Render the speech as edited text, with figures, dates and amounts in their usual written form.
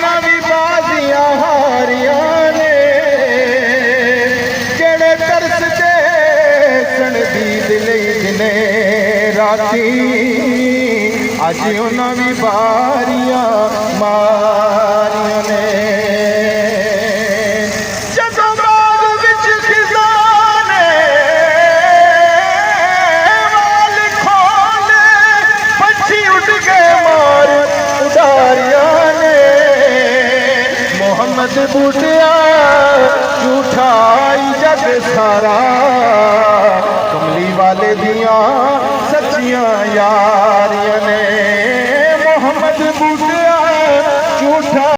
ਉਹਨਾਂ ਵੀ ਬਾਜ਼ੀਆਂ ਹਾਰੀਆਂ ਨੇ ਜਿਹੜੇ ਤਰਸਦੇ ਸਣ ਦੀਦ ਲਈ ਦਿਨੇ ਰਾਤੀ ਅੱਜ ਉਹਨਾਂ ਵੀ ਬਾਰੀਆਂ ਮਾਰੀਆਂ ਨੇ ਜਦੋਂ ਬਾਗ ਵਿੱਚ ਖਿਜ਼ਾਂ ਨੇ ਵਾਲ ਖੋਲੇ ਪੰਛੀ ਉੱਡ ਕੇ ਮਾਰ ਉਡਾਰੀਆਂ ਨੇ ਮੁਹੰਮਦ ਬੂਟਿਆ ਝੂਠਾਈ ਜਗ ਸਾਰਾ